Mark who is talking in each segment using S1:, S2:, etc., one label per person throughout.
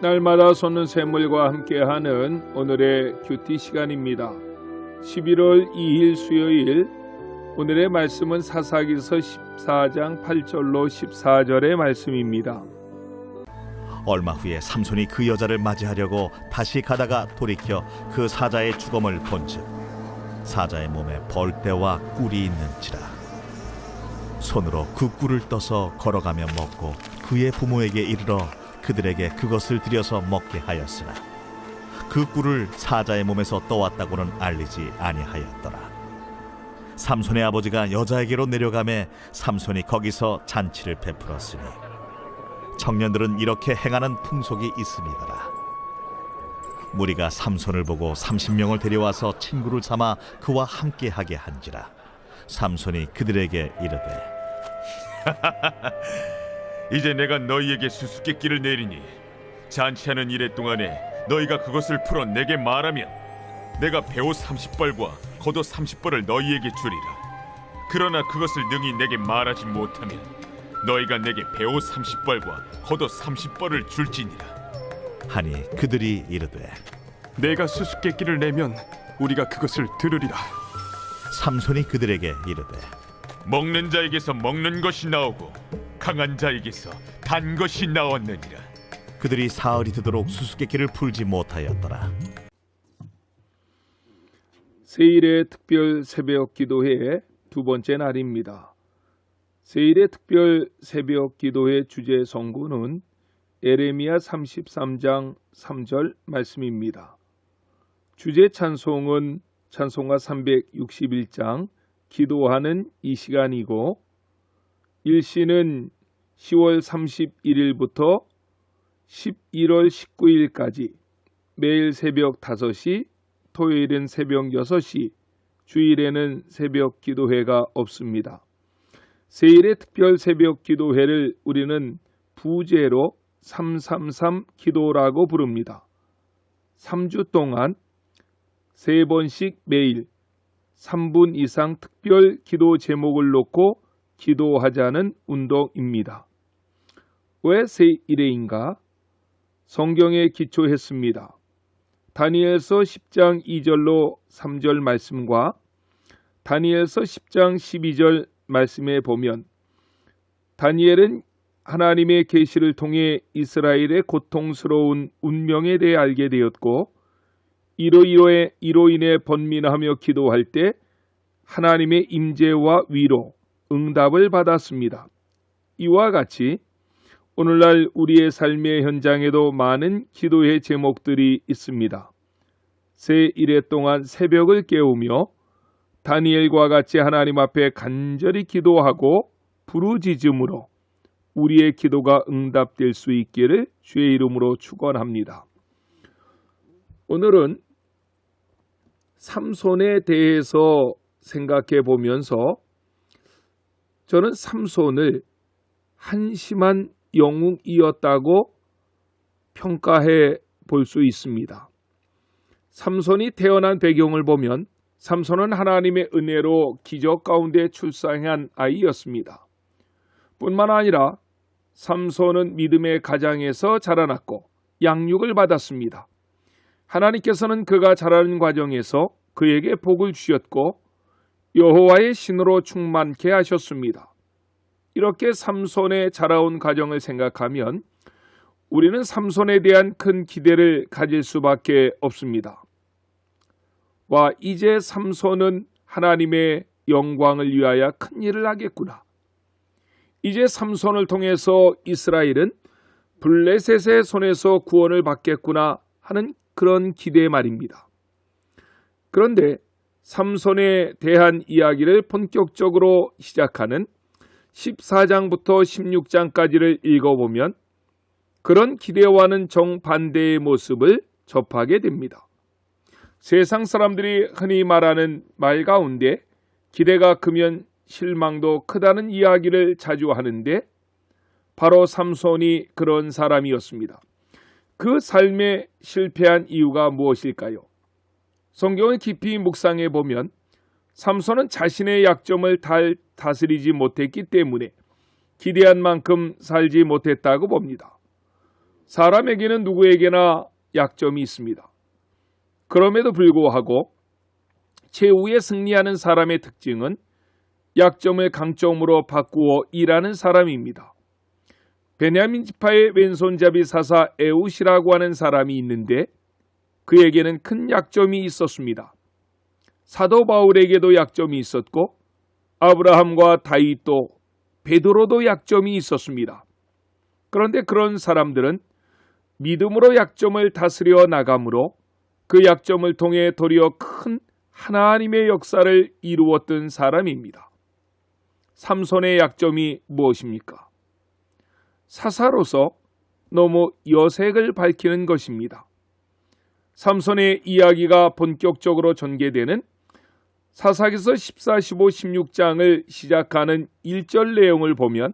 S1: 날마다 솟는 샘물과 함께하는 오늘의 큐티 시간입니다. 11월 2일 수요일, 오늘의 말씀은 사사기서 14장 8절로 14절의 말씀입니다.
S2: 얼마 후에 삼손이 그 여자를 맞이하려고 다시 가다가 돌이켜 그 사자의 주검을 본즉 사자의 몸에 벌떼와 꿀이 있는지라. 손으로 그 꿀을 떠서 걸어가며 먹고 그의 부모에게 이르러 그들에게 그것을 들여서 먹게 하였으나 그 꿀을 사자의 몸에서 떠왔다고는 알리지 아니하였더라. 삼손의 아버지가 여자에게로 내려가매 삼손이 거기서 잔치를 베풀었으니 청년들은 이렇게 행하는 풍속이 있음이더라. 무리가 삼손을 보고 30명을 데려와서 친구를 삼아 그와 함께하게 한지라. 삼손이 그들에게 이르되
S3: 이제 내가 너희에게 수수께끼를 내리니 잔치하는 이래 동안에 너희가 그것을 풀어 내게 말하면 내가 배옷 30벌과 겉옷 30벌을 너희에게 주리라. 그러나 그것을 능히 내게 말하지 못하면 너희가 내게 배옷 30벌과 겉옷 30벌을 줄지니라.
S2: 하니 그들이 이르되
S4: 내가 수수께끼를 내면 우리가 그것을 들으리라.
S2: 삼손이 그들에게 이르되
S3: 먹는 자에게서 먹는 것이 나오고 강한 자에게서 단 것이 나왔느니라.
S2: 그들이 사흘이 되도록 수수께끼를 풀지 못하였더라.
S1: 세일의 특별 새벽 기도회의 두 번째 날입니다. 세일의 특별 새벽 기도회 주제 성구는 에레미야 33장 3절 말씀입니다. 주제 찬송은 찬송가 361장 기도하는 이 시간이고, 일시는 10월 31일부터 11월 19일까지 매일 새벽 5시, 토요일은 새벽 6시, 주일에는 새벽 기도회가 없습니다. 세일의 특별 새벽 기도회를 우리는 부제로 333 기도라고 부릅니다. 3주 동안 3번씩 매일 3분 이상 특별 기도 제목을 놓고 기도하자는 운동입니다. 왜 세일회인가? 성경에 기초했습니다. 다니엘서 10장 2절로 3절 말씀과 다니엘서 10장 12절 말씀에 보면 다니엘은 하나님의 계시를 통해 이스라엘의 고통스러운 운명에 대해 알게 되었고, 이로 인해 번민하며 기도할 때 하나님의 임재와 위로, 응답을 받았습니다. 이와 같이 오늘날 우리의 삶의 현장에도 많은 기도의 제목들이 있습니다. 새 일해 동안 새벽을 깨우며 다니엘과 같이 하나님 앞에 간절히 기도하고 부르짖음으로 우리의 기도가 응답될 수 있기를 주의 이름으로 축원합니다. 오늘은 삼손에 대해서 생각해 보면서 저는 삼손을 한심한 영웅이었다고 평가해 볼 수 있습니다. 삼손이 태어난 배경을 보면 삼손은 하나님의 은혜로 기적 가운데 출생한 아이였습니다. 뿐만 아니라 삼손은 믿음의 가정에서 자라났고 양육을 받았습니다. 하나님께서는 그가 자라는 과정에서 그에게 복을 주셨고 여호와의 신으로 충만케 하셨습니다. 이렇게 삼손의 자라온 과정을 생각하면 우리는 삼손에 대한 큰 기대를 가질 수밖에 없습니다. 이제 삼손은 하나님의 영광을 위하여 큰 일을 하겠구나. 이제 삼손을 통해서 이스라엘은 블레셋의 손에서 구원을 받겠구나 하는 그런 기대 말입니다. 그런데 삼손에 대한 이야기를 본격적으로 시작하는 14장부터 16장까지를 읽어보면 그런 기대와는 정반대의 모습을 접하게 됩니다. 세상 사람들이 흔히 말하는 말 가운데 기대가 크면 실망도 크다는 이야기를 자주 하는데 바로 삼손이 그런 사람이었습니다. 그 삶에 실패한 이유가 무엇일까요? 성경을 깊이 묵상해 보면 삼손은 자신의 약점을 다스리지 못했기 때문에 기대한 만큼 살지 못했다고 봅니다. 사람에게는 누구에게나 약점이 있습니다. 그럼에도 불구하고 최후에 승리하는 사람의 특징은 약점을 강점으로 바꾸어 일하는 사람입니다. 베냐민 지파의 왼손잡이 사사 에웃이라고 하는 사람이 있는데 그에게는 큰 약점이 있었습니다. 사도 바울에게도 약점이 있었고 아브라함과 다윗도 베드로도 약점이 있었습니다. 그런데 그런 사람들은 믿음으로 약점을 다스려 나가므로 그 약점을 통해 도리어 큰 하나님의 역사를 이루었던 사람입니다. 삼손의 약점이 무엇입니까? 사사로서 너무 여색을 밝히는 것입니다. 삼손의 이야기가 본격적으로 전개되는 사사기서 14, 15, 16장을 시작하는 1절 내용을 보면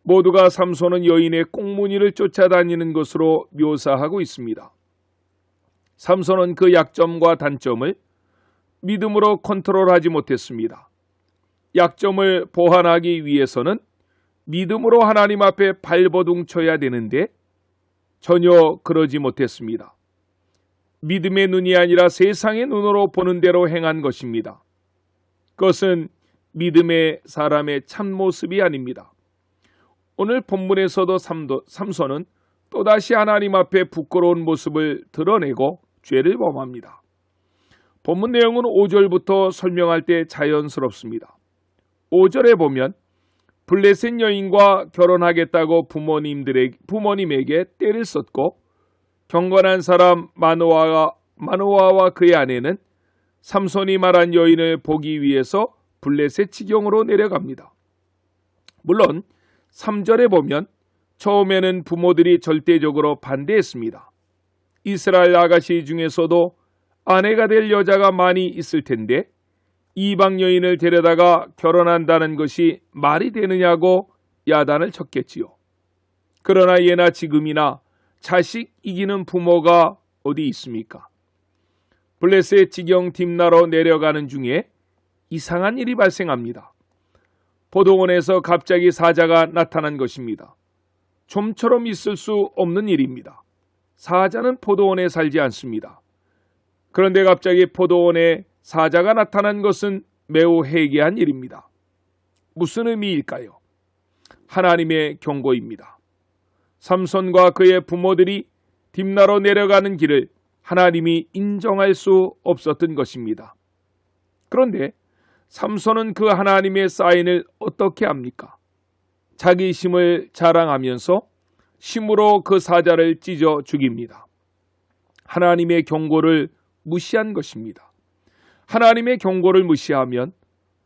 S1: 모두가 삼손은 여인의 꽁무니를 쫓아다니는 것으로 묘사하고 있습니다. 삼손은 그 약점과 단점을 믿음으로 컨트롤하지 못했습니다. 약점을 보완하기 위해서는 믿음으로 하나님 앞에 발버둥 쳐야 되는데 전혀 그러지 못했습니다. 믿음의 눈이 아니라 세상의 눈으로 보는 대로 행한 것입니다. 그것은 믿음의 사람의 참모습이 아닙니다. 오늘 본문에서도 삼손은 또다시 하나님 앞에 부끄러운 모습을 드러내고 죄를 범합니다. 본문 내용은 5절부터 설명할 때 자연스럽습니다. 5절에 보면 블레셋 여인과 결혼하겠다고 부모님에게 떼를 썼고 경건한 사람 마노아와 그의 아내는 삼손이 말한 여인을 보기 위해서 블레셋 지경으로 내려갑니다. 물론 3절에 보면 처음에는 부모들이 절대적으로 반대했습니다. 이스라엘 아가씨 중에서도 아내가 될 여자가 많이 있을 텐데 이방 여인을 데려다가 결혼한다는 것이 말이 되느냐고 야단을 쳤겠지요. 그러나 예나 지금이나 자식 이기는 부모가 어디 있습니까? 블레셋 지경 딥나로 내려가는 중에 이상한 일이 발생합니다. 포도원에서 갑자기 사자가 나타난 것입니다. 좀처럼 있을 수 없는 일입니다. 사자는 포도원에 살지 않습니다. 그런데 갑자기 포도원에 사자가 나타난 것은 매우 해괴한 일입니다. 무슨 의미일까요? 하나님의 경고입니다. 삼손과 그의 부모들이 딥나로 내려가는 길을 하나님이 인정할 수 없었던 것입니다. 그런데 삼손은 그 하나님의 사인을 어떻게 합니까? 자기 힘을 자랑하면서 힘으로 그 사자를 찢어 죽입니다. 하나님의 경고를 무시한 것입니다. 하나님의 경고를 무시하면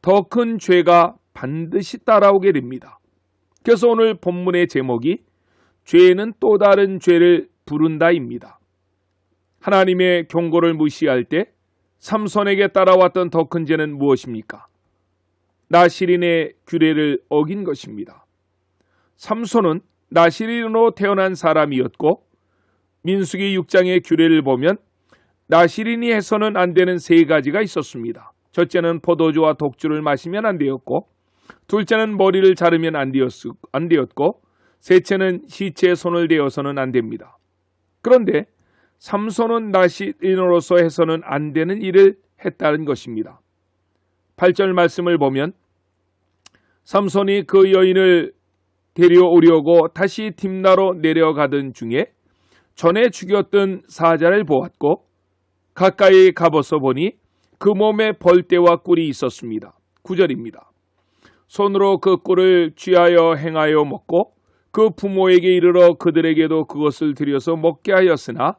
S1: 더 큰 죄가 반드시 따라오게 됩니다. 그래서 오늘 본문의 제목이 죄는 또 다른 죄를 부른다입니다. 하나님의 경고를 무시할 때 삼손에게 따라왔던 더 큰 죄는 무엇입니까? 나시린의 규례를 어긴 것입니다. 삼손은 나시린으로 태어난 사람이었고 민수기 6장의 규례를 보면 나시린이 해서는 안 되는 세 가지가 있었습니다. 첫째는 포도주와 독주를 마시면 안 되었고, 둘째는 머리를 자르면 안 되었고, 셋째는 시체에 손을 대어서는 안 됩니다. 그런데 삼손은 나시린으로서 해서는 안 되는 일을 했다는 것입니다. 8절 말씀을 보면 삼손이 그 여인을 데려오려고 다시 딥나로 내려가던 중에 전에 죽였던 사자를 보았고 가까이 가보서 보니 그 몸에 벌떼와 꿀이 있었습니다. 9절입니다. 손으로 그 꿀을 쥐하여 행하여 먹고 그 부모에게 이르러 그들에게도 그것을 들여서 먹게 하였으나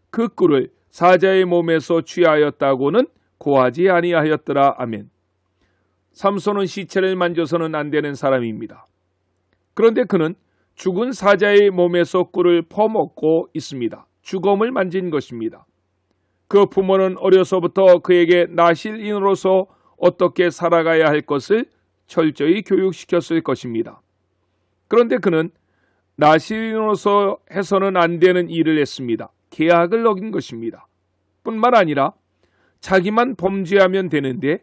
S1: 그 꿀을 사자의 몸에서 취하였다고는 고하지 아니하였더라. 아멘. 삼손은 시체를 만져서는 안 되는 사람입니다. 그런데 그는 죽은 사자의 몸에서 꿀을 퍼먹고 있습니다. 죽음을 만진 것입니다. 그 부모는 어려서부터 그에게 나실인으로서 어떻게 살아가야 할 것을 철저히 교육시켰을 것입니다. 그런데 그는 나실인으로서 해서는 안 되는 일을 했습니다. 계약을 어긴 것입니다. 뿐만 아니라 자기만 범죄하면 되는데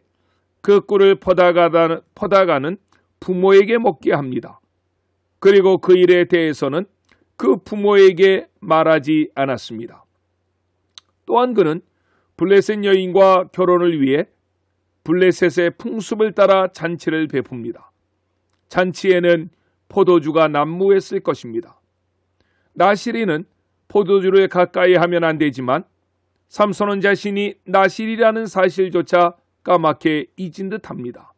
S1: 그 꿀을 퍼다가는 부모에게 먹게 합니다. 그리고 그 일에 대해서는 그 부모에게 말하지 않았습니다. 또한 그는 블레셋 여인과 결혼을 위해 블레셋의 풍습을 따라 잔치를 베풉니다. 잔치에는 포도주가 난무했을 것입니다. 나실이는 포도주를 가까이 하면 안 되지만 삼손은 자신이 나실이라는 사실조차 까맣게 잊은 듯합니다.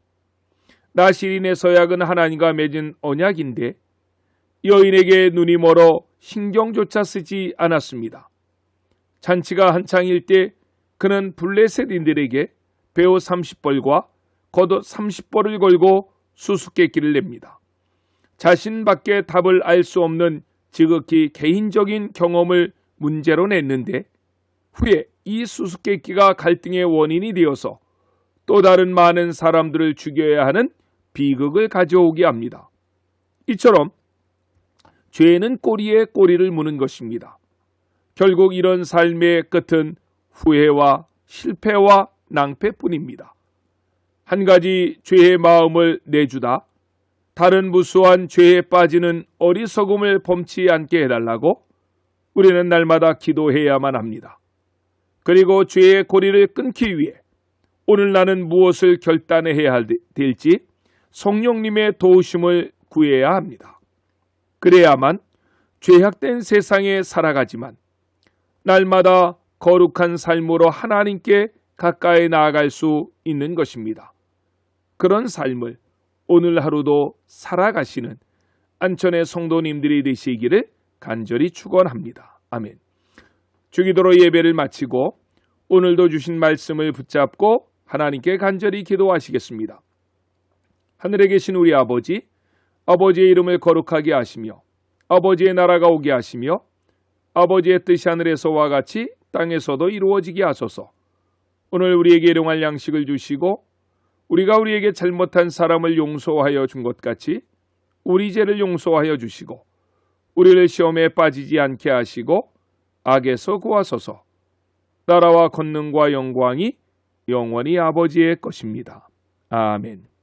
S1: 나실인의 서약은 하나님과 맺은 언약인데 여인에게 눈이 멀어 신경조차 쓰지 않았습니다. 잔치가 한창일 때 그는 블레셋인들에게 배옷 30벌과 겉옷 30벌을 걸고 수수께끼를 냅니다. 자신밖에 답을 알 수 없는 지극히 개인적인 경험을 문제로 냈는데 후에 이 수수께끼가 갈등의 원인이 되어서 또 다른 많은 사람들을 죽여야 하는 비극을 가져오게 합니다. 이처럼 죄는 꼬리에 꼬리를 무는 것입니다. 결국 이런 삶의 끝은 후회와 실패와 낭패뿐입니다. 한 가지 죄의 마음을 내주다 다른 무수한 죄에 빠지는 어리석음을 범치 않게 해달라고 우리는 날마다 기도해야만 합니다. 그리고 죄의 고리를 끊기 위해 오늘 나는 무엇을 결단해야 될지 성령님의 도우심을 구해야 합니다. 그래야만 죄악된 세상에 살아가지만 날마다 거룩한 삶으로 하나님께 가까이 나아갈 수 있는 것입니다. 그런 삶을 오늘 하루도 살아가시는 안천의 성도님들이 되시기를 간절히 축원합니다. 아멘. 주기도로 예배를 마치고 오늘도 주신 말씀을 붙잡고 하나님께 간절히 기도하시겠습니다. 하늘에 계신 우리 아버지, 아버지의 이름을 거룩하게 하시며 아버지의 나라가 오게 하시며 아버지의 뜻이 하늘에서와 같이 땅에서도 이루어지게 하소서. 오늘 우리에게 일용할 양식을 주시고 우리가 우리에게 잘못한 사람을 용서하여 준 것 같이 우리 죄를 용서하여 주시고 우리를 시험에 빠지지 않게 하시고 악에서 구하소서. 나라와 권능과 영광이 영원히 아버지의 것입니다. 아멘.